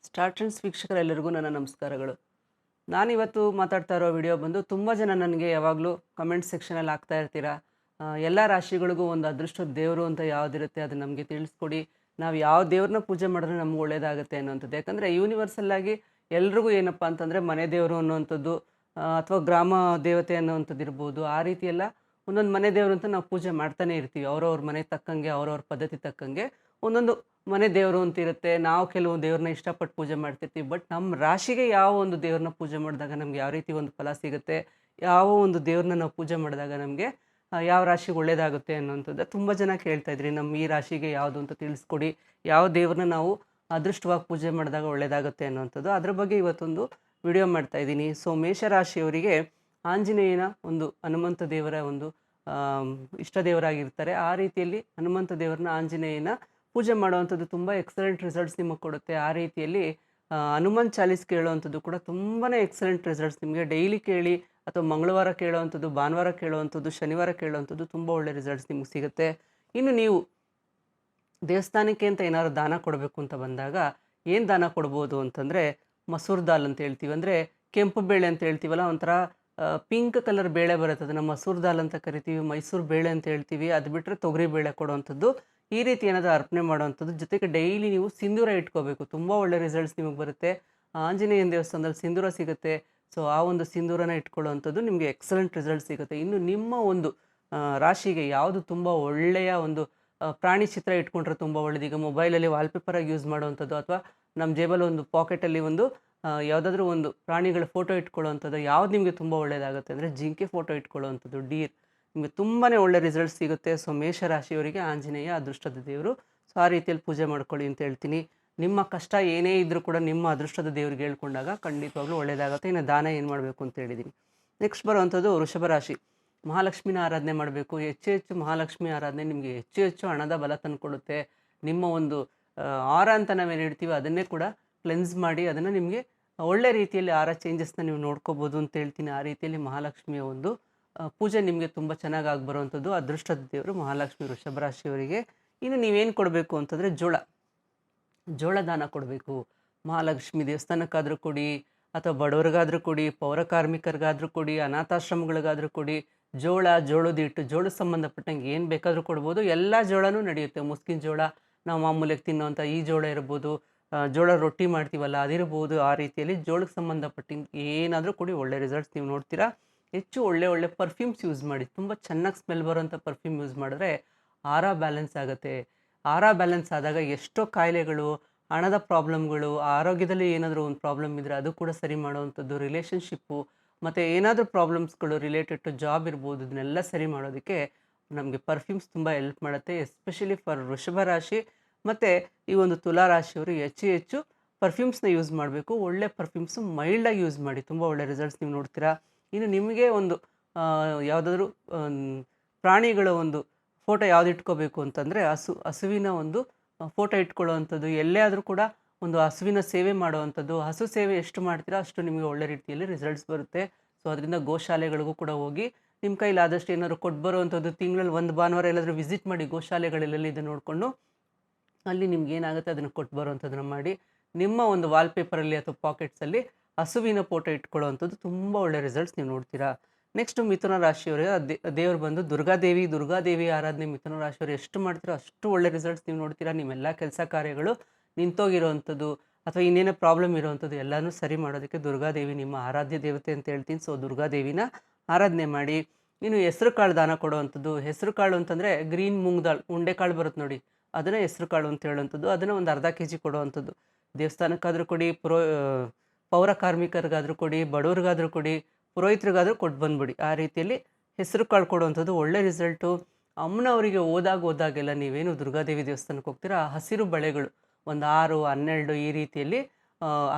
Star trends ವೀಕ್ಷಕರೆಲ್ಲರಿಗೂ ನನ್ನ ನಮಸ್ಕಾರಗಳು. ನಾನಿವತ್ತು ಮಾತಾಡ್ತಾ ಇರೋ ವಿಡಿಯೋ ಬಂದು ತುಂಬ ಜನ ನನಗೆ ಯಾವಾಗಲೂ ಕಮೆಂಟ್ ಸೆಕ್ಷನಲ್ಲಿ ಹಾಕ್ತಾ ಇರ್ತೀರಾ. ಎಲ್ಲ ರಾಶಿಗಳಿಗೂ ಒಂದು ಅದೃಷ್ಟದ ದೇವರು ಅಂತ ಯಾವುದಿರುತ್ತೆ ಅದು ನಮಗೆ ತಿಳಿಸ್ಕೊಡಿ. ನಾವು ಯಾವ ದೇವ್ರನ್ನ ಪೂಜೆ ಮಾಡಿದ್ರೆ ನಮ್ಗೆ ಒಳ್ಳೇದಾಗುತ್ತೆ ಅನ್ನೋಂಥದ್ದು. ಯಾಕಂದರೆ ಯೂನಿವರ್ಸಲ್ ಆಗಿ ಎಲ್ರಿಗೂ ಏನಪ್ಪ ಅಂತಂದರೆ ಮನೆ ದೇವರು ಅನ್ನುವಂಥದ್ದು ಅಥವಾ ಗ್ರಾಮ ದೇವತೆ ಅನ್ನುವಂಥದ್ದು ಇರ್ಬೋದು. ಆ ರೀತಿ ಎಲ್ಲ ಒಂದೊಂದು ಮನೆ ದೇವರು ಅಂತ ನಾವು ಪೂಜೆ ಮಾಡ್ತಾನೆ ಇರ್ತೀವಿ. ಅವ್ರವ್ರ ಮನೆ ತಕ್ಕಂಗೆ, ಅವ್ರವ್ರ ಪದ್ಧತಿ ತಕ್ಕಂಗೆ ಒಂದೊಂದು ಮನೆ ದೇವರು ಅಂತ ಇರುತ್ತೆ. ನಾವು ಕೆಲವು ದೇವ್ರನ್ನ ಇಷ್ಟಪಟ್ಟು ಪೂಜೆ ಮಾಡ್ತಿರ್ತೀವಿ. ಬಟ್ ನಮ್ಮ ರಾಶಿಗೆ ಯಾವ ಒಂದು ದೇವ್ರನ್ನ ಪೂಜೆ ಮಾಡಿದಾಗ ನಮ್ಗೆ ಯಾವ ರೀತಿ ಒಂದು ಫಲ ಸಿಗುತ್ತೆ, ಯಾವ ಒಂದು ದೇವ್ರನ್ನ ನಾವು ಪೂಜೆ ಮಾಡಿದಾಗ ನಮಗೆ ಯಾವ ರಾಶಿಗೆ ಒಳ್ಳೇದಾಗುತ್ತೆ ಅನ್ನುವಂಥದ್ದು ತುಂಬ ಜನ ಕೇಳ್ತಾ ಇದ್ರಿ. ನಮ್ಮ ಈ ರಾಶಿಗೆ ಯಾವುದು ಅಂತ ತಿಳಿಸ್ಕೊಡಿ, ಯಾವ ದೇವ್ರನ್ನ ನಾವು ಅದೃಷ್ಟವಾಗಿ ಪೂಜೆ ಮಾಡಿದಾಗ ಒಳ್ಳೇದಾಗುತ್ತೆ ಅನ್ನುವಂಥದ್ದು. ಅದ್ರ ಬಗ್ಗೆ ಇವತ್ತೊಂದು ವಿಡಿಯೋ ಮಾಡ್ತಾ ಇದ್ದೀನಿ. ಸೊ ಮೇಷರಾಶಿಯವರಿಗೆ ಆಂಜನೇಯನ ಒಂದು ಹನುಮಂತ ದೇವರ ಒಂದು ಇಷ್ಟ ದೇವರಾಗಿರ್ತಾರೆ. ಆ ರೀತಿಯಲ್ಲಿ ಹನುಮಂತ ದೇವರನ್ನ ಆಂಜನೇಯನ ಪೂಜೆ ಮಾಡುವಂಥದ್ದು ತುಂಬ ಎಕ್ಸಲೆಂಟ್ ರಿಸಲ್ಟ್ಸ್ ನಿಮಗೆ ಕೊಡುತ್ತೆ. ಆ ರೀತಿಯಲ್ಲಿ ಹನುಮಾನ್ ಚಾಲೀಸ್ ಕೇಳುವಂಥದ್ದು ಕೂಡ ತುಂಬಾ ಎಕ್ಸಲೆಂಟ್ ರಿಸಲ್ಟ್ಸ್ ನಿಮಗೆ ಡೈಲಿ ಕೇಳಿ ಅಥವಾ ಮಂಗಳವಾರ ಕೇಳುವಂಥದ್ದು, ಭಾನುವಾರ ಕೇಳುವಂಥದ್ದು, ಶನಿವಾರ ಕೇಳುವಂಥದ್ದು ತುಂಬ ಒಳ್ಳೆ ರಿಸಲ್ಟ್ಸ್ ನಿಮಗೆ ಸಿಗುತ್ತೆ. ಇನ್ನು ನೀವು ದೇವಸ್ಥಾನಕ್ಕೆ ಅಂತ ಏನಾದ್ರು ದಾನ ಕೊಡಬೇಕು ಅಂತ ಬಂದಾಗ ಏನು ದಾನ ಕೊಡ್ಬೋದು ಅಂತಂದರೆ ಮಸೂರ್ ದಾಲ್ ಅಂತ ಹೇಳ್ತೀವಿ. ಅಂದರೆ ಕೆಂಪು ಬೇಳೆ ಅಂತ ಹೇಳ್ತೀವಲ್ಲ, ಒಂಥರ ಪಿಂಕ್ ಕಲರ್ ಬೇಳೆ ಬರುತ್ತೆ, ಅದನ್ನು ಮಸೂರ್ ದಾಲ್ ಅಂತ ಕರಿತೀವಿ. ಮೈಸೂರು ಬೇಳೆ ಅಂತ ಹೇಳ್ತೀವಿ. ಅದು ಬಿಟ್ಟರೆ ತೊಗರಿ ಬೇಳೆ ಕೊಡುವಂಥದ್ದು. ಈ ರೀತಿ ಏನಾದರೂ ಅರ್ಪಣೆ ಮಾಡುವಂಥದ್ದು. ಜೊತೆಗೆ ಡೈಲಿ ನೀವು ಸಿಂಧೂರ ಇಟ್ಕೋಬೇಕು. ತುಂಬ ಒಳ್ಳೆ ರಿಸಲ್ಟ್ಸ್ ನಿಮಗೆ ಬರುತ್ತೆ. ಆಂಜನೇಯನ ದೇವಸ್ಥಾನದಲ್ಲಿ ಸಿಂಧೂರ ಸಿಗುತ್ತೆ. ಸೊ ಆ ಒಂದು ಸಿಂಧೂರನ ಇಟ್ಕೊಳ್ಳುವಂಥದ್ದು ನಿಮಗೆ ಎಕ್ಸಲೆಂಟ್ ರಿಸಲ್ಟ್ ಸಿಗುತ್ತೆ. ಇನ್ನು ನಿಮ್ಮ ಒಂದು ರಾಶಿಗೆ ಯಾವುದು ತುಂಬ ಒಳ್ಳೆಯ ಒಂದು ಪ್ರಾಣಿ ಚಿತ್ರ ಇಟ್ಕೊಂಡ್ರೆ ತುಂಬ ಒಳ್ಳೇದು. ಈಗ ಮೊಬೈಲಲ್ಲಿ ವಾಲ್ಪೇಪರಾಗಿ ಯೂಸ್ ಮಾಡುವಂಥದ್ದು ಅಥವಾ ನಮ್ಮ ಜೇಬಲ್ಲಿ ಒಂದು ಪಾಕೆಟಲ್ಲಿ ಒಂದು ಯಾವುದಾದ್ರೂ ಒಂದು ಪ್ರಾಣಿಗಳ ಫೋಟೋ ಇಟ್ಕೊಳ್ಳುವಂಥದ್ದು ಯಾವ್ದು ನಿಮಗೆ ತುಂಬ ಒಳ್ಳೆಯದಾಗುತ್ತೆ ಅಂದರೆ ಜಿಂಕೆ ಫೋಟೋ ಇಟ್ಕೊಳ್ಳುವಂಥದ್ದು, ಡೀರ್, ನಿಮಗೆ ತುಂಬಾ ಒಳ್ಳೆ ರಿಸಲ್ಟ್ ಸಿಗುತ್ತೆ. ಸೊ ಮೇಷರಾಶಿಯವರಿಗೆ ಆಂಜನೇಯ ಅದೃಷ್ಟದ ದೇವರು. ಸೊ ಆ ರೀತಿಯಲ್ಲಿ ಪೂಜೆ ಮಾಡ್ಕೊಳ್ಳಿ ಅಂತ ಹೇಳ್ತೀನಿ. ನಿಮ್ಮ ಕಷ್ಟ ಏನೇ ಇದ್ದರೂ ಕೂಡ ನಿಮ್ಮ ಅದೃಷ್ಟದ ದೇವ್ರಿಗೆ ಹೇಳ್ಕೊಂಡಾಗ ಖಂಡಿತವಾಗ್ಲೂ ಒಳ್ಳೆಯದಾಗುತ್ತೆ. ಇನ್ನು ದಾನ ಏನು ಮಾಡಬೇಕು ಅಂತ ಹೇಳಿದ್ದೀನಿ. ನೆಕ್ಸ್ಟ್ ಬರುವಂಥದ್ದು ವೃಷಭ ರಾಶಿ. ಮಹಾಲಕ್ಷ್ಮಿನ ಆರಾಧನೆ ಮಾಡಬೇಕು. ಹೆಚ್ಚು ಹೆಚ್ಚು ಮಹಾಲಕ್ಷ್ಮಿ ಆರಾಧನೆ ನಿಮಗೆ ಹೆಚ್ಚು ಹೆಚ್ಚು ಹಣದ ಬಲ ತಂದುಕೊಡುತ್ತೆ. ನಿಮ್ಮ ಒಂದು ಆರ ಅಂತ ನಾವೇನು ಹೇಳ್ತೀವಿ ಅದನ್ನೇ ಕೂಡ ಕ್ಲೆನ್ಸ್ ಮಾಡಿ ಅದನ್ನು ನಿಮಗೆ ಒಳ್ಳೆ ರೀತಿಯಲ್ಲಿ ಆರ ಚೇಂಜಸ್ನ ನೀವು ನೋಡ್ಕೋಬೋದು ಅಂತ ಹೇಳ್ತೀನಿ. ಆ ರೀತಿಯಲ್ಲಿ ಮಹಾಲಕ್ಷ್ಮಿಯ ಒಂದು ಪೂಜೆ ನಿಮಗೆ ತುಂಬ ಚೆನ್ನಾಗಿ ಆಗಿ ಬರುವಂಥದ್ದು ಅದೃಷ್ಟದ ದೇವರು ಮಹಾಲಕ್ಷ್ಮಿ ವೃಷಭ ರಾಶಿಯವರಿಗೆ. ಇನ್ನು ನೀವೇನು ಕೊಡಬೇಕು ಅಂತಂದರೆ ಜೋಳ ದಾನ ಕೊಡಬೇಕು. ಮಹಾಲಕ್ಷ್ಮಿ ದೇವಸ್ಥಾನಕ್ಕಾದರೂ ಕೊಡಿ ಅಥವಾ ಬಡವ್ರಿಗಾದರೂ ಕೊಡಿ, ಪೌರ ಕಾರ್ಮಿಕರಿಗಾದರೂ ಕೊಡಿ, ಅನಾಥಾಶ್ರಮಗಳಿಗಾದರೂ ಕೊಡಿ. ಜೋಳದ ಹಿಟ್ಟು, ಜೋಳಕ್ಕೆ ಸಂಬಂಧಪಟ್ಟಂಗೆ ಏನು ಬೇಕಾದರೂ ಕೊಡ್ಬೋದು. ಎಲ್ಲ ಜೋಳನೂ ನಡೆಯುತ್ತೆ. ಮುಸ್ಕಿನ ಜೋಳ, ನಾವು ಮಾಮೂಲಿಯಾಗಿ ತಿನ್ನುವಂಥ ಈ ಜೋಳ ಇರ್ಬೋದು, ಜೋಳ ರೊಟ್ಟಿ ಮಾಡ್ತೀವಲ್ಲ ಅದಿರ್ಬೋದು. ಆ ರೀತಿಯಲ್ಲಿ ಜೋಳಕ್ಕೆ ಸಂಬಂಧಪಟ್ಟಿಂಗೆ ಏನಾದರೂ ಕೊಡಿ, ಒಳ್ಳೆ ರಿಸಲ್ಟ್ಸ್ ನೀವು ನೋಡ್ತೀರಾ. ಹೆಚ್ಚು ಒಳ್ಳೆ ಪರ್ಫ್ಯೂಮ್ಸ್ ಯೂಸ್ ಮಾಡಿ. ತುಂಬ ಚೆನ್ನಾಗಿ ಸ್ಮೆಲ್ ಬರೋಂಥ ಪರ್ಫ್ಯೂಮ್ ಯೂಸ್ ಮಾಡಿದ್ರೆ ಆರ ಬ್ಯಾಲೆನ್ಸ್ ಆಗುತ್ತೆ. ಆರ ಬ್ಯಾಲೆನ್ಸ್ ಆದಾಗ ಎಷ್ಟೋ ಕಾಯಿಲೆಗಳು, ಹಣದ ಪ್ರಾಬ್ಲಮ್ಗಳು, ಆರೋಗ್ಯದಲ್ಲಿ ಏನಾದರೂ ಒಂದು ಪ್ರಾಬ್ಲಮ್ ಇದ್ದರೆ ಅದು ಕೂಡ ಸರಿ ಮಾಡುವಂಥದ್ದು, ರಿಲೇಷನ್ಶಿಪ್ಪು ಮತ್ತು ಏನಾದರೂ ಪ್ರಾಬ್ಲಮ್ಸ್ಗಳು ರಿಲೇಟೆಡ್ ಟು ಜಾಬ್ ಇರ್ಬೋದು, ಇದನ್ನೆಲ್ಲ ಸರಿ ಮಾಡೋದಕ್ಕೆ ನಮಗೆ ಪರ್ಫ್ಯೂಮ್ಸ್ ತುಂಬ ಹೆಲ್ಪ್ ಮಾಡುತ್ತೆ. ಎಸ್ಪೆಷಲಿ ಫಾರ್ ವೃಷಭ ರಾಶಿ ಮತ್ತು ಈ ಒಂದು ತುಲಾ ರಾಶಿಯವರು ಹೆಚ್ಚು ಹೆಚ್ಚು ಪರ್ಫ್ಯೂಮ್ಸ್ನ ಯೂಸ್ ಮಾಡಬೇಕು. ಒಳ್ಳೆ ಪರ್ಫ್ಯೂಮ್ಸು ಮೈಲ್ಡಾಗಿ ಯೂಸ್ ಮಾಡಿ, ತುಂಬ ಒಳ್ಳೆ ರಿಸಲ್ಟ್ಸ್ ನೀವು ನೋಡ್ತೀರಾ. ಇನ್ನು ನಿಮಗೆ ಒಂದು ಯಾವುದಾದ್ರೂ ಪ್ರಾಣಿಗಳ ಒಂದು ಫೋಟೋ ಯಾವ್ದು ಇಟ್ಕೋಬೇಕು ಅಂತಂದರೆ ಹಸುವಿನ ಒಂದು ಫೋಟೋ ಇಟ್ಕೊಳ್ಳೋವಂಥದ್ದು. ಎಲ್ಲೇ ಆದರೂ ಕೂಡ ಒಂದು ಹಸುವಿನ ಸೇವೆ ಮಾಡುವಂಥದ್ದು. ಹಸು ಸೇವೆ ಎಷ್ಟು ಮಾಡ್ತೀರಾ ಅಷ್ಟು ನಿಮಗೆ ಒಳ್ಳೆ ರೀತಿಯಲ್ಲಿ ರಿಸಲ್ಟ್ಸ್ ಬರುತ್ತೆ. ಸೊ ಅದರಿಂದ ಗೋಶಾಲೆಗಳಿಗೂ ಕೂಡ ಹೋಗಿ ನಿಮ್ಮ ಕೈಲಾದಷ್ಟು ಏನಾದ್ರು ಕೊಟ್ಟು ಬರುವಂಥದ್ದು. ತಿಂಗಳಲ್ಲಿ ಒಂದು ಭಾನುವಾರ ಎಲ್ಲಾದರೂ ವಿಸಿಟ್ ಮಾಡಿ ಗೋಶಾಲೆಗಳೆಲ್ಲ ಇದು ನೋಡಿಕೊಂಡು ಅಲ್ಲಿ ನಿಮ್ಗೆ ಏನಾಗುತ್ತೆ ಅದನ್ನು ಕೊಟ್ಟು ಬರುವಂಥದ್ದನ್ನ ಮಾಡಿ. ನಿಮ್ಮ ಒಂದು ವಾಲ್ಪೇಪರಲ್ಲಿ ಅಥವಾ ಪಾಕೆಟ್ಸಲ್ಲಿ ಹಸುವಿನ ಫೋಟೋ ಇಟ್ಕೊಳ್ಳುವಂಥದ್ದು ತುಂಬ ಒಳ್ಳೆ ರಿಸಲ್ಟ್ಸ್ ನೀವು ನೋಡ್ತೀರಾ. ನೆಕ್ಸ್ಟು ಮಿಥುನ ರಾಶಿಯವರಿಗೆ ದೇವರು ಬಂದು ದುರ್ಗಾದೇವಿ ಆರಾಧನೆ ಮಿಥುನ ರಾಶಿಯವರು ಎಷ್ಟು ಮಾಡ್ತೀರೋ ಅಷ್ಟು ಒಳ್ಳೆ ರಿಸಲ್ಟ್ಸ್ ನೀವು ನೋಡ್ತೀರಾ. ನಿಮ್ಮೆಲ್ಲ ಕೆಲಸ ಕಾರ್ಯಗಳು ನಿಂತೋಗಿರೋವಂಥದ್ದು ಅಥವಾ ಇನ್ನೇನೋ ಪ್ರಾಬ್ಲಮ್ ಇರೋವಂಥದ್ದು ಎಲ್ಲನೂ ಸರಿ ಮಾಡೋದಕ್ಕೆ ದುರ್ಗಾದೇವಿ ನಿಮ್ಮ ಆರಾಧ್ಯ ದೇವತೆ ಅಂತ ಹೇಳ್ತೀನಿ. ಸೊ ದುರ್ಗಾದೇವಿನ ಆರಾಧನೆ ಮಾಡಿ. ಇನ್ನು ಹೆಸರು ಕಾಳು ದಾನ ಕೊಡುವಂಥದ್ದು. ಹೆಸರು ಕಾಳು ಅಂತಂದರೆ ಗ್ರೀನ್ ಮೂಂಗ್ ದಾಲ್, ಉಂಡೆ ಕಾಳು ಬರುತ್ತೆ ನೋಡಿ, ಅದನ್ನೇ ಹೆಸರು ಕಾಳು ಅಂತ ಹೇಳುವಂಥದ್ದು. ಅದನ್ನು ಒಂದು ಅರ್ಧ kg ಕೊಡುವಂಥದ್ದು. ದೇವಸ್ಥಾನಕ್ಕಾದರೂ ಕೊಡಿ, ಪೌರ ಕಾರ್ಮಿಕರಿಗಾದರೂ ಕೊಡಿ, ಬಡವ್ರಿಗಾದರೂ ಕೊಡಿ, ಪುರೋಹಿತರಿಗಾದರೂ ಕೊಟ್ಟು ಬಂದುಬಿಡಿ. ಆ ರೀತಿಯಲ್ಲಿ ಹೆಸರು ಕಾಳು ಕೊಡುವಂಥದ್ದು ಒಳ್ಳೆ ರಿಸಲ್ಟು. ಅಮ್ಮನವರಿಗೆ ಹೋದಾಗೆಲ್ಲ ನೀವೇನು ದುರ್ಗಾದೇವಿ ದೇವಸ್ಥಾನಕ್ಕೆ ಹೋಗ್ತೀರಾ, ಹಸಿರು ಬಳೆಗಳು ಒಂದು 6, 12 ಈ ರೀತಿಯಲ್ಲಿ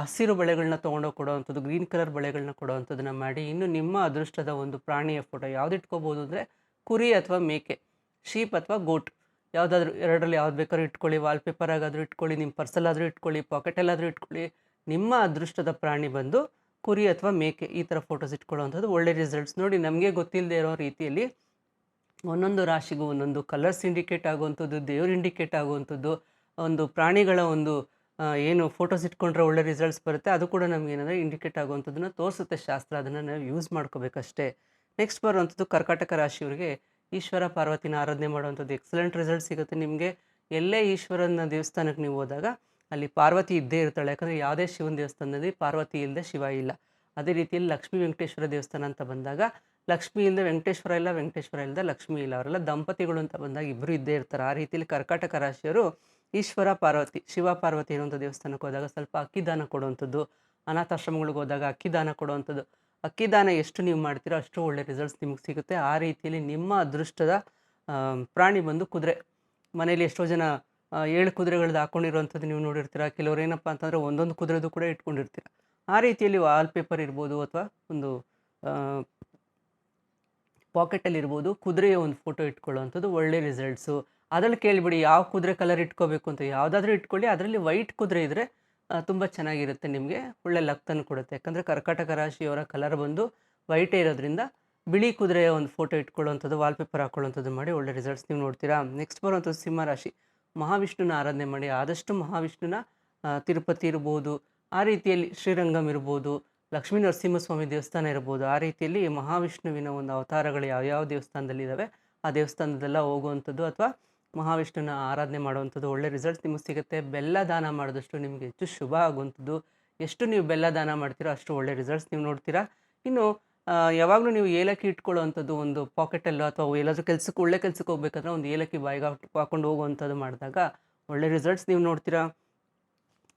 ಹಸಿರು ಬಳೆಗಳನ್ನ ತೊಗೊಂಡೋಗಿ ಕೊಡೋವಂಥದ್ದು, ಗ್ರೀನ್ ಕಲರ್ ಬಳೆಗಳನ್ನ ಕೊಡೋವಂಥದ್ದನ್ನ ಮಾಡಿ. ಇನ್ನು ನಿಮ್ಮ ಅದೃಷ್ಟದ ಒಂದು ಪ್ರಾಣಿಯ ಫೋಟೋ ಯಾವ್ದು ಇಟ್ಕೋಬೋದು ಅಂದರೆ ಕುರಿ ಅಥವಾ ಮೇಕೆ, ಶೀಪ್ ಅಥವಾ ಗೋಟ್, ಯಾವುದಾದ್ರೂ ಎರಡರಲ್ಲಿ ಯಾವ್ದು ಬೇಕಾದ್ರೂ ಇಟ್ಕೊಳ್ಳಿ. ವಾಲ್ಪೇಪರಾಗಾದರೂ ಇಟ್ಕೊಳ್ಳಿ, ನಿಮ್ಮ ಪರ್ಸಲ್ಲಾದರೂ ಇಟ್ಕೊಳ್ಳಿ, ಪಾಕೆಟಲ್ಲಾದರೂ ಇಟ್ಕೊಳ್ಳಿ. ನಿಮ್ಮ ಅದೃಷ್ಟದ ಪ್ರಾಣಿ ಬಂದು ಕುರಿ ಅಥವಾ ಮೇಕೆ, ಈ ಥರ ಫೋಟೋಸ್ ಇಟ್ಕೊಳ್ಳೋವಂಥದ್ದು ಒಳ್ಳೆ ರಿಸಲ್ಟ್ಸ್. ನೋಡಿ, ನಮಗೆ ಗೊತ್ತಿಲ್ಲದೆ ಇರೋ ರೀತಿಯಲ್ಲಿ ಒಂದೊಂದು ರಾಶಿಗೂ ಒಂದೊಂದು ಕಲರ್ಸ್ ಇಂಡಿಕೇಟ್ ಆಗುವಂಥದ್ದು, ದೇವ್ರು ಇಂಡಿಕೇಟ್ ಆಗುವಂಥದ್ದು, ಒಂದು ಪ್ರಾಣಿಗಳ ಒಂದು ಏನು ಫೋಟೋಸ್ ಇಟ್ಕೊಂಡ್ರೆ ಒಳ್ಳೆ ರಿಸಲ್ಟ್ಸ್ ಬರುತ್ತೆ, ಅದು ಕೂಡ ನಮಗೇನಂದರೆ ಇಂಡಿಕೇಟ್ ಆಗುವಂಥದ್ದನ್ನು ತೋರಿಸುತ್ತೆ ಶಾಸ್ತ್ರ. ಅದನ್ನು ನಾವು ಯೂಸ್ ಮಾಡ್ಕೋಬೇಕಷ್ಟೇ. ನೆಕ್ಸ್ಟ್ ಬರುವಂಥದ್ದು ಕರ್ಕಾಟಕ ರಾಶಿಯವರಿಗೆ ಈಶ್ವರ ಪಾರ್ವತಿನ ಆರಾಧನೆ ಮಾಡುವಂಥದ್ದು ಎಕ್ಸಲೆಂಟ್ ರಿಸಲ್ಟ್ ಸಿಗುತ್ತೆ ನಿಮಗೆ. ಎಲ್ಲೇ ಈಶ್ವರನ ದೇವಸ್ಥಾನಕ್ಕೆ ನೀವು ಹೋದಾಗ ಅಲ್ಲಿ ಪಾರ್ವತಿ ಇದ್ದೇ ಇರ್ತಾಳೆ. ಯಾಕಂದರೆ ಯಾವುದೇ ಶಿವನ ದೇವಸ್ಥಾನದಲ್ಲಿ ಪಾರ್ವತಿ ಇಲ್ಲದೆ ಶಿವ ಇಲ್ಲ. ಅದೇ ರೀತಿಯಲ್ಲಿ ಲಕ್ಷ್ಮೀ ವೆಂಕಟೇಶ್ವರ ದೇವಸ್ಥಾನ ಅಂತ ಬಂದಾಗ ಲಕ್ಷ್ಮಿ ಇಲ್ಲದೆ ವೆಂಕಟೇಶ್ವರ ಇಲ್ಲ, ವೆಂಕಟೇಶ್ವರ ಇಲ್ಲದೆ ಲಕ್ಷ್ಮಿ ಇಲ್ಲ. ಅವರೆಲ್ಲ ದಂಪತಿಗಳು ಅಂತ ಬಂದಾಗ ಇಬ್ಬರು ಇದ್ದೇ ಇರ್ತಾರೆ. ಆ ರೀತಿಯಲ್ಲಿ ಕರ್ಕಾಟಕ ರಾಶಿಯವರು ಈಶ್ವರ ಪಾರ್ವತಿ, ಶಿವ ಪಾರ್ವತಿ ಇರುವಂಥ ದೇವಸ್ಥಾನಕ್ಕೆ ಹೋದಾಗ ಸ್ವಲ್ಪ ಅಕ್ಕಿ ದಾನ ಕೊಡುವಂಥದ್ದು, ಅನಾಥಾಶ್ರಮಗಳಿಗೆ ಹೋದಾಗ ಅಕ್ಕಿ ದಾನ ಕೊಡುವಂಥದ್ದು. ಅಕ್ಕಿ ದಾನ ಎಷ್ಟು ನೀವು ಮಾಡ್ತೀರೋ ಅಷ್ಟು ಒಳ್ಳೆ ರಿಸಲ್ಟ್ಸ್ ನಿಮಗೆ ಸಿಗುತ್ತೆ. ಆ ರೀತಿಯಲ್ಲಿ ನಿಮ್ಮ ಅದೃಷ್ಟದ ಪ್ರಾಣಿ ಬಂದು ಕುದುರೆ. ಮನೇಲಿ ಎಷ್ಟೋ ಜನ 7 ಕುದುರೆಗಳದ್ದು ಹಾಕ್ಕೊಂಡಿರುವಂಥದ್ದು ನೀವು ನೋಡಿರ್ತೀರ. ಕೆಲವ್ರು ಏನಪ್ಪ ಅಂತಂದರೆ ಒಂದೊಂದು ಕುದುರೆದು ಕೂಡ ಇಟ್ಕೊಂಡಿರ್ತೀರ. ಆ ರೀತಿಯಲ್ಲಿ ವಾಲ್ಪೇಪರ್ ಇರ್ಬೋದು ಅಥವಾ ಒಂದು ಪಾಕೆಟಲ್ಲಿ ಇರ್ಬೋದು, ಕುದುರೆಯ ಒಂದು ಫೋಟೋ ಇಟ್ಕೊಳ್ಳುವಂಥದ್ದು ಒಳ್ಳೆ ರಿಸಲ್ಟ್ಸು. ಅದರಲ್ಲಿ ಕೇಳಿಬಿಡಿ ಯಾವ ಕುದುರೆ ಕಲರ್ ಇಟ್ಕೋಬೇಕು ಅಂತ. ಯಾವುದಾದ್ರೂ ಇಟ್ಕೊಳ್ಳಿ, ಅದರಲ್ಲಿ ವೈಟ್ ಕುದುರೆ ಇದ್ದರೆ ತುಂಬ ಚೆನ್ನಾಗಿರುತ್ತೆ, ನಿಮಗೆ ಒಳ್ಳೆ ಲಕ್ ತಂದು ಕೊಡುತ್ತೆ. ಯಾಕಂದರೆ ಕರ್ಕಾಟಕ ರಾಶಿಯವರ ಕಲರ್ ಬಂದು ವೈಟೇ ಇರೋದ್ರಿಂದ ಬಿಳಿ ಕುದುರೆಯ ಒಂದು ಫೋಟೋ ಇಟ್ಕೊಳ್ಳುವಂಥದ್ದು, ವಾಲ್ಪೇಪರ್ ಹಾಕ್ಕೊಳ್ಳುವಂಥದ್ದು ಮಾಡಿ ಒಳ್ಳೆ ರಿಸಲ್ಟ್ಸ್ ನೀವು ನೋಡ್ತೀರಾ. ನೆಕ್ಸ್ಟ್ ಬರುವಂಥದ್ದು ಸಿಂಹರಾಶಿ. ಮಹಾವಿಷ್ಣುನ ಆರಾಧನೆ ಮಾಡಿ. ಆದಷ್ಟು ಮಹಾವಿಷ್ಣುನ ತಿರುಪತಿ ಇರ್ಬೋದು, ಆ ರೀತಿಯಲ್ಲಿ ಶ್ರೀರಂಗಂ ಇರ್ಬೋದು, ಲಕ್ಷ್ಮೀ ನರಸಿಂಹಸ್ವಾಮಿ ದೇವಸ್ಥಾನ ಇರ್ಬೋದು, ಆ ರೀತಿಯಲ್ಲಿ ಮಹಾವಿಷ್ಣುವಿನ ಒಂದು ಅವತಾರಗಳು ಯಾವ್ಯಾವ ದೇವಸ್ಥಾನದಲ್ಲಿದ್ದಾವೆ ಆ ದೇವಸ್ಥಾನದೆಲ್ಲ ಹೋಗುವಂಥದ್ದು ಅಥವಾ ಮಹಾವಿಷ್ಣುನ ಆರಾಧನೆ ಮಾಡುವಂಥದ್ದು ಒಳ್ಳೆ ರಿಸಲ್ಟ್ಸ್ ನಿಮಗೆ ಸಿಗುತ್ತೆ. ಬೆಲ್ಲ ದಾನ ಮಾಡಿದಷ್ಟು ನಿಮಗೆ ಹೆಚ್ಚು ಶುಭ ಆಗುವಂಥದ್ದು. ಎಷ್ಟು ನೀವು ಬೆಲ್ಲ ದಾನ ಮಾಡ್ತೀರೋ ಅಷ್ಟು ಒಳ್ಳೆ ರಿಸಲ್ಟ್ಸ್ ನೀವು ನೋಡ್ತೀರಾ. ಇನ್ನು ಯಾವಾಗಲೂ ನೀವು ಏಲಕ್ಕಿ ಇಟ್ಕೊಳ್ಳುವಂಥದ್ದು ಒಂದು ಪಾಕೆಟಲ್ಲೋ ಅಥವಾ ಎಲ್ಲಾದರೂ ಕೆಲಸಕ್ಕೆ ಒಳ್ಳೆ ಕೆಲಸಕ್ಕೆ ಹೋಗ್ಬೇಕಾದ್ರೆ ಒಂದು ಏಲಕ್ಕಿ ಬಾಯಿಗೆ ಹಾಕ್ಕೊಂಡು ಹೋಗುವಂಥದ್ದು ಮಾಡಿದಾಗ ಒಳ್ಳೆ ರಿಸಲ್ಟ್ಸ್ ನೀವು ನೋಡ್ತೀರಾ.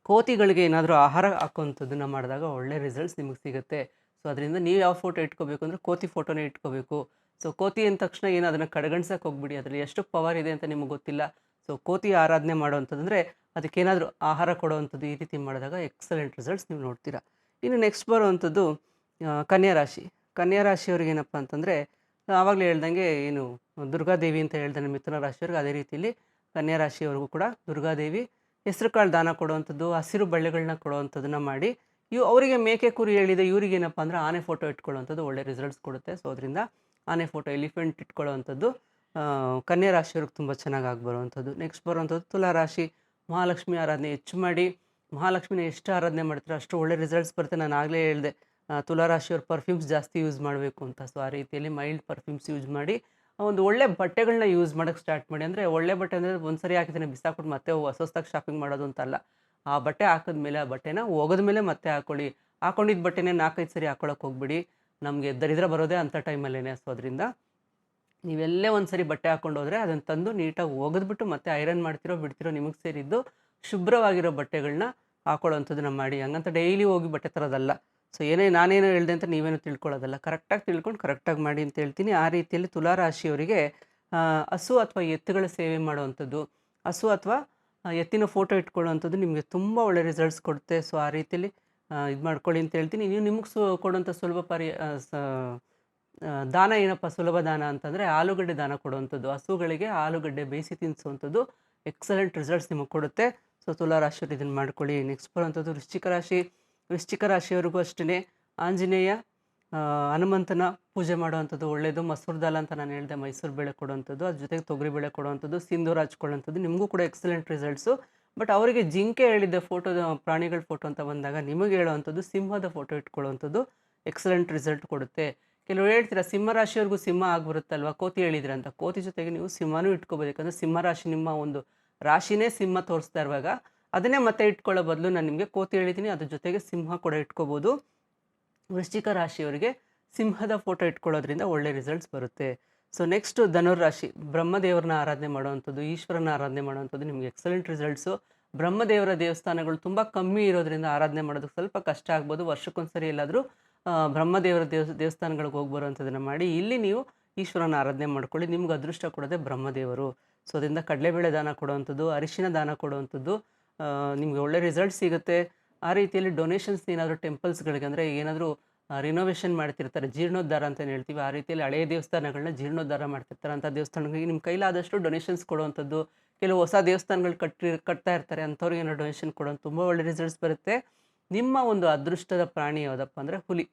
ಕೋತಿಗಳಿಗೆ ಏನಾದರೂ ಆಹಾರ ಹಾಕುವಂಥದ್ದನ್ನು ಮಾಡಿದಾಗ ಒಳ್ಳೆ ರಿಸಲ್ಟ್ಸ್ ನಿಮಗೆ ಸಿಗುತ್ತೆ. ಸೊ ಅದರಿಂದ ನೀವು ಯಾವ ಫೋಟೋ ಇಟ್ಕೋಬೇಕು ಅಂದರೆ ಕೋತಿ ಫೋಟೋನೇ ಇಟ್ಕೋಬೇಕು. ಸೊ ಕೋತಿ ಅಂದ ತಕ್ಷಣ ಏನು ಅದನ್ನು ಕಡೆಗಣಿಸೋಕೆ ಹೋಗ್ಬಿಡಿ. ಅದರಲ್ಲಿ ಎಷ್ಟು ಪವರ್ ಇದೆ ಅಂತ ನಿಮಗೆ ಗೊತ್ತಿಲ್ಲ. ಸೊ ಕೋತಿ ಆರಾಧನೆ ಮಾಡೋವಂಥದ್ದಂದರೆ ಅದಕ್ಕೇನಾದರೂ ಆಹಾರ ಕೊಡುವಂಥದ್ದು, ಈ ರೀತಿ ಮಾಡಿದಾಗ ಎಕ್ಸಲೆಂಟ್ ರಿಸಲ್ಟ್ಸ್ ನೀವು ನೋಡ್ತೀರಾ. ಇನ್ನು ನೆಕ್ಸ್ಟ್ ಬರುವಂಥದ್ದು ಕನ್ಯಾ ರಾಶಿ. ಕನ್ಯಾ ರಾಶಿಯವ್ರಿಗೆ ಏನಪ್ಪ ಅಂತಂದರೆ ಆವಾಗಲೇ ಹೇಳ್ದಂಗೆ ಏನು ದುರ್ಗಾದೇವಿ ಅಂತ ಹೇಳ್ದಾನೆ ಮಿಥುನ ರಾಶಿಯವ್ರಿಗೆ, ಅದೇ ರೀತಿಯಲ್ಲಿ ಕನ್ಯಾ ರಾಶಿಯವ್ರಿಗೂ ಕೂಡ ದುರ್ಗಾದೇವಿ ಹೆಸರು ಕಾಳು ದಾನ ಕೊಡುವಂಥದ್ದು, ಹಸಿರು ಬಳ್ಳಿಗಳನ್ನ ಕೊಡುವಂಥದ್ದನ್ನು ಮಾಡಿ. ಅವರಿಗೆ ಮೇಕೆ ಕುರಿ ಹೇಳಿದೆ, ಇವ್ರಿಗೇನಪ್ಪ ಅಂದರೆ ಆನೆ ಫೋಟೋ ಇಟ್ಕೊಳ್ಳುವಂಥದ್ದು ಒಳ್ಳೆ ರಿಸಲ್ಟ್ಸ್ ಕೊಡುತ್ತೆ. ಸೊ ಅದರಿಂದ ಆನೆ ಫೋಟೋ, ಎಲಿಫೆಂಟ್ ಇಟ್ಕೊಳ್ಳುವಂಥದ್ದು ಕನ್ಯಾ ರಾಶಿಯವ್ರಿಗೆ ತುಂಬ ಚೆನ್ನಾಗಿ ಬರುವಂಥದ್ದು. ನೆಕ್ಸ್ಟ್ ಬರುವಂಥದ್ದು ತುಲಾ ರಾಶಿ. ಮಹಾಲಕ್ಷ್ಮಿ ಆರಾಧನೆ ಹೆಚ್ಚು ಮಾಡಿ. ಮಹಾಲಕ್ಷ್ಮಿನ ಎಷ್ಟು ಆರಾಧನೆ ಮಾಡ್ತೀರೋ ಅಷ್ಟು ಒಳ್ಳೆ ರಿಸಲ್ಟ್ಸ್ ಬರುತ್ತೆ. ನಾನು ಆಗಲೇ ಹೇಳಿದೆ ತುಲಾ ರಾಶಿಯವ್ರ ಪರ್ಫ್ಯೂಮ್ಸ್ ಜಾಸ್ತಿ ಯೂಸ್ ಮಾಡಬೇಕು ಅಂತ. ಸೊ ಆ ರೀತಿಯಲ್ಲಿ ಮೈಲ್ಡ್ ಪರ್ಫ್ಯೂಮ್ಸ್ ಯೂಸ್ ಮಾಡಿ, ಒಂದು ಒಳ್ಳೆ ಬಟ್ಟೆಗಳನ್ನ ಯೂಸ್ ಮಾಡೋಕ್ಕೆ ಸ್ಟಾರ್ಟ್ ಮಾಡಿ. ಅಂದರೆ ಒಳ್ಳೆ ಬಟ್ಟೆ ಅಂದರೆ ಒಂದು ಸರಿ ಹಾಕಿದ್ರೆ ಬಿಸಾಕ್ಬಿಟ್ಟು ಮತ್ತೆ ಹೊಸದಾಗಿ ಶಾಪಿಂಗ್ ಮಾಡೋದು ಅಂತಲ್ಲ. ಆ ಬಟ್ಟೆ ಹಾಕಿದ್ಮೇಲೆ ಆ ಬಟ್ಟೆನ ಒಗೆದ ಮೇಲೆ ಮತ್ತೆ ಹಾಕ್ಕೊಳ್ಳಿ. ಹಾಕೊಂಡಿದ್ದ ಬಟ್ಟೆನೇ 4-5 ಸರಿ ಹಾಕ್ಕೊಳ್ಳೋಕೆ ಹೋಗ್ಬಿಡಿ. ನಮಗೆ ದರಿದ್ರ ಬರೋದೇ ಅಂಥ ಟೈಮಲ್ಲೇ. ಸೊ ಅದರಿಂದ ನೀವೆಲ್ಲೇ ಒಂದು ಸರಿ ಬಟ್ಟೆ ಹಾಕ್ಕೊಂಡು ಹೋದರೆ ಅದನ್ನು ತಂದು ನೀಟಾಗಿ ಒಗೆದ್ಬಿಟ್ಟು ಮತ್ತೆ ಐರನ್ ಮಾಡ್ತಿರೋ ಬಿಡ್ತಿರೋ ನಿಮಗೆ ಸೇರಿದ್ದು ಶುಭ್ರವಾಗಿರೋ ಬಟ್ಟೆಗಳನ್ನ ಹಾಕೊಳ್ಳೋವಂಥದ್ದನ್ನ ಮಾಡಿ. ಹಂಗಂತ ಡೈಲಿ ಹೋಗಿ ಬಟ್ಟೆ ತರೋದಲ್ಲ. ಸೊ ನಾನೇನು ಹೇಳಿದೆ ಅಂತ ನೀವೇನು ತಿಳ್ಕೊಳ್ಳೋದಲ್ಲ. ಕರೆಕ್ಟಾಗಿ ತಿಳ್ಕೊಂಡು ಕರೆಕ್ಟಾಗಿ ಮಾಡಿ ಅಂತ ಹೇಳ್ತೀನಿ. ಆ ರೀತಿಯಲ್ಲಿ ತುಲಾ ರಾಶಿಯವರಿಗೆ ಹಸು ಅಥವಾ ಎತ್ತುಗಳ ಸೇವೆ ಮಾಡುವಂಥದ್ದು, ಹಸು ಅಥವಾ ಎತ್ತಿನ ಫೋಟೋ ಇಟ್ಕೊಳ್ಳುವಂಥದ್ದು ನಿಮಗೆ ತುಂಬ ಒಳ್ಳೆ ರಿಸಲ್ಟ್ಸ್ ಕೊಡುತ್ತೆ. ಸೊ ಆ ರೀತಿಯಲ್ಲಿ ಇದು ಮಾಡ್ಕೊಳ್ಳಿ ಅಂತ ಹೇಳ್ತೀನಿ. ನೀವು ನಿಮಗೆ ಕೊಡುವಂಥ ಸುಲಭ ದಾನ ಏನಪ್ಪ ಸುಲಭ ದಾನ ಅಂತಂದರೆ ಆಲೂಗಡ್ಡೆ ದಾನ ಕೊಡುವಂಥದ್ದು. ಹಸುಗಳಿಗೆ ಆಲೂಗಡ್ಡೆ ಬೇಯಿಸಿ ತಿನ್ನಿಸುವಂಥದ್ದು ಎಕ್ಸಲೆಂಟ್ ರಿಸಲ್ಟ್ಸ್ ನಿಮಗೆ ಕೊಡುತ್ತೆ. ಸೊ ತುಲಾ ರಾಶಿಯವರು ಇದನ್ನು ಮಾಡ್ಕೊಳ್ಳಿ. ನೆಕ್ಸ್ಟ್ ಬರುವಂಥದ್ದು ವೃಶ್ಚಿಕ ರಾಶಿ. ವೃಶ್ಚಿಕ ರಾಶಿಯವರಿಗೂ ಅಷ್ಟೇ ಆಂಜನೇಯ ಹನುಮಂತನ ಪೂಜೆ ಮಾಡುವಂಥದ್ದು ಒಳ್ಳೆಯದು. ಮಸೂರ್ ದಾಲ್ ಅಂತ ನಾನು ಹೇಳಿದೆ, ಮೈಸೂರು ಬೇಳೆ ಕೊಡುವಂಥದ್ದು, ಅದ್ರ ಜೊತೆಗೆ ತೊಗರಿ ಬೇಳೆ ಕೊಡುವಂಥದ್ದು, ಸಿಂಧೂರ ಹಚ್ಕೊಳ್ಳುವಂಥದ್ದು ನಿಮಗೂ ಕೂಡ ಎಕ್ಸಲೆಂಟ್ ರಿಸಲ್ಟ್ಸು. ಬಟ್ ಅವರಿಗೆ ಜಿಂಕೆ ಹೇಳಿದ್ದೆ ಫೋಟೋದ ಪ್ರಾಣಿಗಳ ಫೋಟೋ ಅಂತ ಬಂದಾಗ ನಿಮಗೆ ಹೇಳುವಂಥದ್ದು ಸಿಂಹದ ಫೋಟೋ ಇಟ್ಕೊಳ್ಳುವಂಥದ್ದು ಎಕ್ಸಲೆಂಟ್ ರಿಸಲ್ಟ್ ಕೊಡುತ್ತೆ. ಕೆಲವರು ಹೇಳ್ತೀರಾ ಸಿಂಹ ರಾಶಿಯವ್ರಿಗೂ ಸಿಂಹ ಆಗಿಬರುತ್ತಲ್ವ, ಕೋತಿ ಹೇಳಿದ್ರೆ ಅಂತ. ಕೋತಿ ಜೊತೆಗೆ ನೀವು ಸಿಂಹನೂ ಇಟ್ಕೋಬೋದು. ಯಾಕಂದರೆ ಸಿಂಹ ರಾಶಿ ನಿಮ್ಮ ಒಂದು ರಾಶಿನೇ ಸಿಂಹ ತೋರಿಸ್ತಾ ಇರುವಾಗ ಅದನ್ನೇ ಮತ್ತೆ ಇಟ್ಕೊಳ್ಳೋ ಬದಲು ನಾನು ನಿಮಗೆ ಕೋತಿ ಹೇಳಿದ್ದೀನಿ, ಅದ್ರ ಜೊತೆಗೆ ಸಿಂಹ ಕೂಡ ಇಟ್ಕೋಬೋದು. ವೃಶ್ಚಿಕ ರಾಶಿಯವರಿಗೆ ಸಿಂಹದ ಫೋಟೋ ಇಟ್ಕೊಳ್ಳೋದ್ರಿಂದ ಒಳ್ಳೆ ರಿಸಲ್ಟ್ಸ್ ಬರುತ್ತೆ. So next ಧನುರ್ರಾಶಿ. ಬ್ರಹ್ಮದೇವರನ್ನ ಆರಾಧನೆ ಮಾಡುವಂಥದ್ದು, ಈಶ್ವರನ ಆರಾಧನೆ ಮಾಡುವಂಥದ್ದು ನಿಮಗೆ ಎಕ್ಸಲೆಂಟ್ ರಿಸಲ್ಟ್ಸು. ಬ್ರಹ್ಮದೇವರ ದೇವಸ್ಥಾನಗಳು ತುಂಬ ಕಮ್ಮಿ ಇರೋದ್ರಿಂದ ಆರಾಧನೆ ಮಾಡೋದಕ್ಕೆ ಸ್ವಲ್ಪ ಕಷ್ಟ ಆಗ್ಬೋದು. ವರ್ಷಕ್ಕೊಂದ್ಸರಿ ಎಲ್ಲಾದರೂ ಬ್ರಹ್ಮದೇವರ ದೇವಸ್ಥಾನಗಳಿಗೆ ಹೋಗಿ ಬರುವಂಥದ್ದನ್ನು ಮಾಡಿ. ಇಲ್ಲಿ ನೀವು ಈಶ್ವರನ ಆರಾಧನೆ ಮಾಡ್ಕೊಳ್ಳಿ. ನಿಮ್ಗೆ ಅದೃಷ್ಟ ಕೊಡೋದೇ ಬ್ರಹ್ಮದೇವರು. ಸೊ ಅದರಿಂದ ಕಡಲೆಬೇಳೆ ದಾನ ಕೊಡುವಂಥದ್ದು, ಅರಿಶಿನ ದಾನ ಕೊಡುವಂಥದ್ದು ನಿಮಗೆ ಒಳ್ಳೆ ರಿಸಲ್ಟ್ ಸಿಗುತ್ತೆ. ಆ ರೀತಿಯಲ್ಲಿ ಡೊನೇಷನ್ಸ್ ಏನಾದರೂ ಟೆಂಪಲ್ಸ್ಗಳಿಗೆ, ಅಂದರೆ ಏನಾದರೂ ರಿನೋವೇಷನ್ ಮಾಡ್ತಿರ್ತಾರೆ, ಜೀರ್ಣೋದ್ಧಾರ ಅಂತಲೇ ಹೇಳ್ತೀವಿ, ಆ ರೀತಿಯಲ್ಲಿ ಹಳೆಯ ದೇವಸ್ಥಾನಗಳನ್ನ ಜೀರ್ಣೋದ್ಧಾರ ಮಾಡ್ತಿರ್ತಾರೆ. ಅಂಥ ದೇವಸ್ಥಾನಗಳಿಗೆ ನಿಮ್ಮ ಕೈಲಾದಷ್ಟು ಡೊನೇಷನ್ಸ್ ಕೊಡುವಂಥದ್ದು. ಕೆಲವು ಹೊಸ ದೇವಸ್ಥಾನಗಳು ಕಟ್ತಾ ಇರ್ತಾರೆ, ಅಂಥವ್ರಿಗೆ ಏನೋ ಡೊನೇಷನ್ ಕೊಡೋದು ತುಂಬ ಒಳ್ಳೆ ರಿಸಲ್ಟ್ಸ್ ಬರುತ್ತೆ. ನಿಮ್ಮ ಒಂದು ಅದೃಷ್ಟದ ಪ್ರಾಣಿ ಯಾವುದಪ್ಪ ಅಂದರೆ ಹುಲಿ,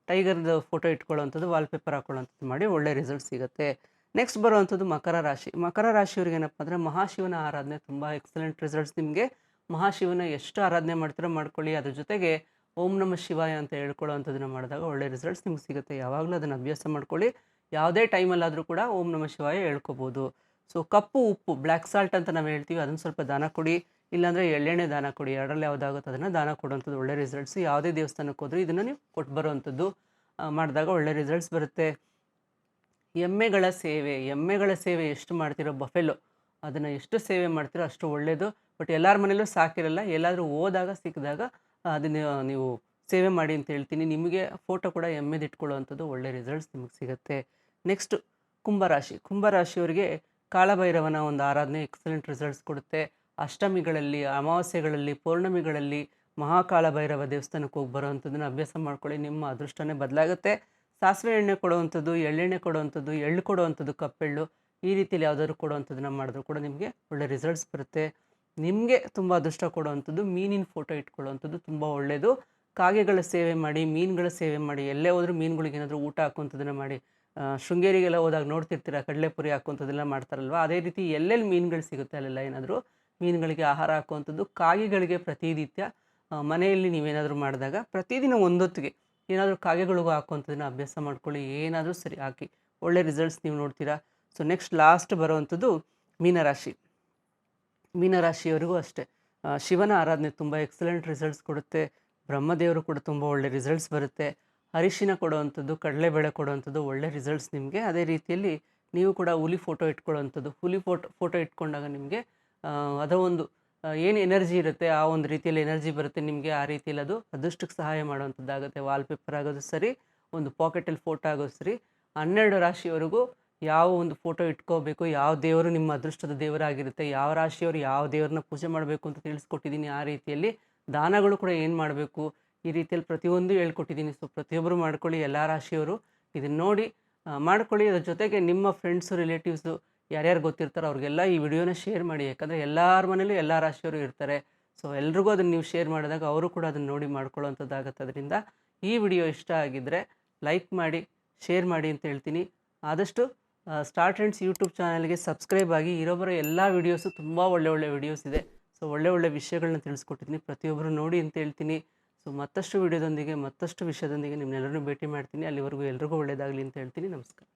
ಟೈಗರ್ದು ಫೋಟೋ ಇಟ್ಕೊಳ್ಳೋವಂಥದ್ದು, ವಾಲ್ಪೇಪರ್ ಹಾಕೊಳ್ಳೋವಂಥದ್ದು ಮಾಡಿ ಒಳ್ಳೆ ರಿಸಲ್ಟ್ ಸಿಗುತ್ತೆ. ನೆಕ್ಸ್ಟ್ ಬರುವಂಥದ್ದು ಮಕರ ರಾಶಿ. ಮಕರ ರಾಶಿಯವ್ರಿಗೆ ಏನಪ್ಪ ಅಂದರೆ ಮಹಾಶಿವನ ಆರಾಧನೆ ತುಂಬ ಎಕ್ಸಲೆಂಟ್ ರಿಸಲ್ಟ್ಸ್ ನಿಮಗೆ. ಮಹಾಶಿವನ ಎಷ್ಟು ಆರಾಧನೆ ಮಾಡ್ತೀರೋ ಮಾಡ್ಕೊಳ್ಳಿ. ಅದ್ರ ಜೊತೆಗೆ ಓಂ ನಮಃ ಶಿವಾಯ ಅಂತ ಹೇಳ್ಕೊಳ್ಳೋ ಅಂಥದ್ದನ್ನು ಮಾಡಿದಾಗ ಒಳ್ಳೆ ರಿಸಲ್ಟ್ಸ್ ನಿಮ್ಗೆ ಸಿಗುತ್ತೆ. ಯಾವಾಗಲೂ ಅದನ್ನು ಅಭ್ಯಾಸ ಮಾಡ್ಕೊಳ್ಳಿ. ಯಾವುದೇ ಟೈಮಲ್ಲಾದರೂ ಕೂಡ ಓಂ ನಮಃ ಶಿವಾಯ ಹೇಳ್ಕೊಬೋದು. ಸೊ ಕಪ್ಪು ಉಪ್ಪು, ಬ್ಲ್ಯಾಕ್ ಸಾಲ್ಟ್ ಅಂತ ನಾವು ಹೇಳ್ತೀವಿ, ಅದನ್ನು ಸ್ವಲ್ಪ ದಾನ ಕೊಡಿ. ಇಲ್ಲಾಂದರೆ ಎಳ್ಳೆಣ್ಣೆ ದಾನ ಕೊಡಿ. ಎರಡರಲ್ಲಿ ಯಾವುದಾಗುತ್ತೆ ಅದನ್ನು ದಾನ ಕೊಡುವಂಥದ್ದು ಒಳ್ಳೆ ರಿಸಲ್ಟ್ಸ್. ಯಾವುದೇ ದೇವಸ್ಥಾನಕ್ಕೆ ಹೋದರೂ ಇದನ್ನು ನೀವು ಕೊಟ್ಟು ಬರುವಂಥದ್ದು ಮಾಡಿದಾಗ ಒಳ್ಳೆ ರಿಸಲ್ಟ್ಸ್ ಬರುತ್ತೆ. ಎಮ್ಮೆಗಳ ಸೇವೆ ಎಷ್ಟು ಮಾಡ್ತಿರೋ ಬಫೆಲೋ, ಅದನ್ನು ಎಷ್ಟು ಸೇವೆ ಮಾಡ್ತೀರೋ ಅಷ್ಟು ಒಳ್ಳೆಯದು. ಬಟ್ ಎಲ್ಲರ ಮನೇಲೂ ಸಾಕಿರಲ್ಲ. ಎಲ್ಲಾದರೂ ಹೋದಾಗ ಸಿಕ್ಕಿದಾಗ ಅದನ್ನು ನೀವು ಸೇವೆ ಮಾಡಿ ಅಂತ ಹೇಳ್ತೀನಿ. ನಿಮಗೆ ಫೋಟೋ ಕೂಡ ಎಮ್ಮೆದು ಇಟ್ಕೊಳ್ಳುವಂಥದ್ದು ಒಳ್ಳೆ ರಿಸಲ್ಟ್ಸ್ ನಿಮಗೆ ಸಿಗುತ್ತೆ. ನೆಕ್ಸ್ಟು ಕುಂಭರಾಶಿಯವರಿಗೆ ಕಾಳಭೈರವನ ಒಂದು ಆರಾಧನೆ ಎಕ್ಸಲೆಂಟ್ ರಿಸಲ್ಟ್ಸ್ ಕೊಡುತ್ತೆ. ಅಷ್ಟಮಿಗಳಲ್ಲಿ, ಅಮಾವಾಸ್ಯೆಗಳಲ್ಲಿ, ಪೌರ್ಣಮಿಗಳಲ್ಲಿ ಮಹಾಕಾಳಭೈರವ ದೇವಸ್ಥಾನಕ್ಕೆ ಹೋಗಿ ಬರೋವಂಥದ್ದನ್ನು ಅಭ್ಯಾಸ ಮಾಡ್ಕೊಳ್ಳಿ. ನಿಮ್ಮ ಅದೃಷ್ಟನೇ ಬದಲಾಗುತ್ತೆ. ಸಾಸಿವೆ ಎಣ್ಣೆ ಕೊಡುವಂಥದ್ದು, ಎಳ್ಳೆಣ್ಣೆ ಕೊಡುವಂಥದ್ದು, ಎಳ್ಳು ಕೊಡುವಂಥದ್ದು, ಕಪ್ಪೆಳ್ಳು, ಈ ರೀತಿಯಲ್ಲಿ ಯಾವುದಾದ್ರು ಕೊಡುವಂಥದ್ದನ್ನು ಮಾಡಿದ್ರು ಕೂಡ ನಿಮಗೆ ಒಳ್ಳೆ ರಿಸಲ್ಟ್ಸ್ ಬರುತ್ತೆ. ನಿಮಗೆ ತುಂಬ ಅದೃಷ್ಟ ಕೊಡುವಂಥದ್ದು ಮೀನಿನ ಫೋಟೋ ಇಟ್ಕೊಳ್ಳುವಂಥದ್ದು ತುಂಬ ಒಳ್ಳೆಯದು. ಕಾಗೆಗಳ ಸೇವೆ ಮಾಡಿ, ಮೀನುಗಳ ಸೇವೆ ಮಾಡಿ. ಎಲ್ಲೇ ಹೋದರೂ ಮೀನುಗಳಿಗೆ ಏನಾದರೂ ಊಟ ಹಾಕುವಂಥದ್ದನ್ನು ಮಾಡಿ. ಶೃಂಗೇರಿಗೆಲ್ಲ ಹೋದಾಗ ನೋಡ್ತಿರ್ತೀರ, ಕಡಲೆಪುರಿ ಹಾಕುವಂಥದ್ದೆಲ್ಲ ಮಾಡ್ತಾರಲ್ವ, ಅದೇ ರೀತಿ ಎಲ್ಲೆಲ್ಲಿ ಮೀನುಗಳು ಸಿಗುತ್ತೆ ಅಲ್ಲೆಲ್ಲ ಏನಾದರೂ ಮೀನುಗಳಿಗೆ ಆಹಾರ ಹಾಕುವಂಥದ್ದು. ಕಾಗೆಗಳಿಗೆ ಪ್ರತಿನಿತ್ಯ ಮನೆಯಲ್ಲಿ ನೀವೇನಾದರೂ ಮಾಡಿದಾಗ ಪ್ರತಿದಿನ ಒಂದೊತ್ತಿಗೆ ಏನಾದರೂ ಕಾಗೆಗಳಿಗೂ ಹಾಕುವಂಥದ್ದನ್ನು ಅಭ್ಯಾಸ ಮಾಡ್ಕೊಳ್ಳಿ. ಏನಾದರೂ ಸರಿ ಹಾಕಿ, ಒಳ್ಳೆ ರಿಸಲ್ಟ್ಸ್ ನೀವು ನೋಡ್ತೀರಾ. ಸೊ ನೆಕ್ಸ್ಟ್ ಲಾಸ್ಟ್ ಬರುವಂಥದ್ದು ಮೀನರಾಶಿಯವರಿಗೂ ಅಷ್ಟೇ. ಶಿವನ ಆರಾಧನೆ ತುಂಬ ಎಕ್ಸಲೆಂಟ್ ರಿಸಲ್ಟ್ಸ್ ಕೊಡುತ್ತೆ. ಬ್ರಹ್ಮದೇವರು ಕೂಡ ತುಂಬ ಒಳ್ಳೆ ರಿಸಲ್ಟ್ಸ್ ಬರುತ್ತೆ. ಅರಿಶಿನ ಕೊಡುವಂಥದ್ದು, ಕಡಲೆಬೇಳೆ ಕೊಡುವಂಥದ್ದು ಒಳ್ಳೆ ರಿಸಲ್ಟ್ಸ್ ನಿಮಗೆ. ಅದೇ ರೀತಿಯಲ್ಲಿ ನೀವು ಕೂಡ ಹುಲಿ ಫೋಟೋ ಇಟ್ಕೊಳ್ಳುವಂಥದ್ದು. ಹುಲಿ ಫೋಟೋ ಇಟ್ಕೊಂಡಾಗ ನಿಮಗೆ ಅದರ ಒಂದು ಏನು ಎನರ್ಜಿ ಇರುತ್ತೆ ಆ ಒಂದು ರೀತಿಯಲ್ಲಿ ಎನರ್ಜಿ ಬರುತ್ತೆ ನಿಮಗೆ. ಆ ರೀತಿಯಲ್ಲಿ ಅದು ಅದೃಷ್ಟಕ್ಕೆ ಸಹಾಯ ಮಾಡುವಂಥದ್ದಾಗುತ್ತೆ. ವಾಲ್ಪೇಪರ್ ಆಗೋದು ಸರಿ, ಒಂದು ಪಾಕೆಟಲ್ಲಿ ಫೋಟೋ ಆಗೋದು ಸರಿ. 12 ರಾಶಿಯವರೆಗೂ ಯಾವ ಒಂದು ಫೋಟೋ ಇಟ್ಕೋಬೇಕು, ಯಾವ ದೇವರು ನಿಮ್ಮ ಅದೃಷ್ಟದ ದೇವರಾಗಿರುತ್ತೆ, ಯಾವ ರಾಶಿಯವರು ಯಾವ ದೇವ್ರನ್ನ ಪೂಜೆ ಮಾಡಬೇಕು ಅಂತ ತಿಳಿಸ್ಕೊಟ್ಟಿದ್ದೀನಿ. ಆ ರೀತಿಯಲ್ಲಿ ದಾನಗಳು ಕೂಡ ಏನು ಮಾಡಬೇಕು, ಈ ರೀತಿಯಲ್ಲಿ ಪ್ರತಿಯೊಂದು ಹೇಳ್ಕೊಟ್ಟಿದ್ದೀನಿ. ಸೊ ಪ್ರತಿಯೊಬ್ಬರು ಮಾಡ್ಕೊಳ್ಳಿ. ಎಲ್ಲ ರಾಶಿಯವರು ಇದನ್ನು ನೋಡಿ ಮಾಡ್ಕೊಳ್ಳಿ. ಅದ್ರ ಜೊತೆಗೆ ನಿಮ್ಮ ಫ್ರೆಂಡ್ಸು, ರಿಲೇಟಿವ್ಸು ಯಾರ್ಯಾರು ಗೊತ್ತಿರ್ತಾರೋ ಅವ್ರಿಗೆಲ್ಲ ಈ ವಿಡಿಯೋನ ಶೇರ್ ಮಾಡಿ. ಯಾಕಂದರೆ ಎಲ್ಲರ ಮನೇಲೂ ಎಲ್ಲ ರಾಶಿಯವರು ಇರ್ತಾರೆ. ಸೊ ಎಲ್ರಿಗೂ ಅದನ್ನು ನೀವು ಶೇರ್ ಮಾಡಿದಾಗ ಅವರು ಕೂಡ ಅದನ್ನು ನೋಡಿ ಮಾಡ್ಕೊಳ್ಳೋವಂಥದ್ದಾಗತ್ತೆ. ಅದರಿಂದ ಈ ವಿಡಿಯೋ ಇಷ್ಟ ಆಗಿದ್ದರೆ ಲೈಕ್ ಮಾಡಿ, ಶೇರ್ ಮಾಡಿ ಅಂತ ಹೇಳ್ತೀನಿ. ಆದಷ್ಟು ಸ್ಟಾರ್ ಟ್ರೆಂಡ್ಸ್ ಯೂಟ್ಯೂಬ್ ಚಾನಲ್ಗೆ ಸಬ್ಸ್ಕ್ರೈಬ್ ಆಗಿ. ಇರೋಬರೋ ಎಲ್ಲ ವೀಡಿಯೋಸು ತುಂಬ ಒಳ್ಳೆ ವಿಡಿಯೋಸ್ ಇದೆ. ಸೊ ಒಳ್ಳೆ ವಿಷಯಗಳನ್ನ ತಿಳಿಸ್ಕೊಟ್ಟಿದ್ದೀನಿ, ಪ್ರತಿಯೊಬ್ಬರು ನೋಡಿ ಅಂತ ಹೇಳ್ತೀನಿ. ಸೊ ಮತ್ತಷ್ಟು ವಿಡಿಯೋದೊಂದಿಗೆ, ಮತ್ತಷ್ಟು ವಿಷಯದೊಂದಿಗೆ ನಿಮ್ಮೆಲ್ಲರನ್ನೂ ಭೇಟಿ ಮಾಡ್ತೀನಿ. ಅಲ್ಲಿವರೆಗೂ ಎಲ್ರಿಗೂ ಒಳ್ಳೆಯದಾಗಲಿ ಅಂತ ಹೇಳ್ತೀನಿ. ನಮಸ್ಕಾರ.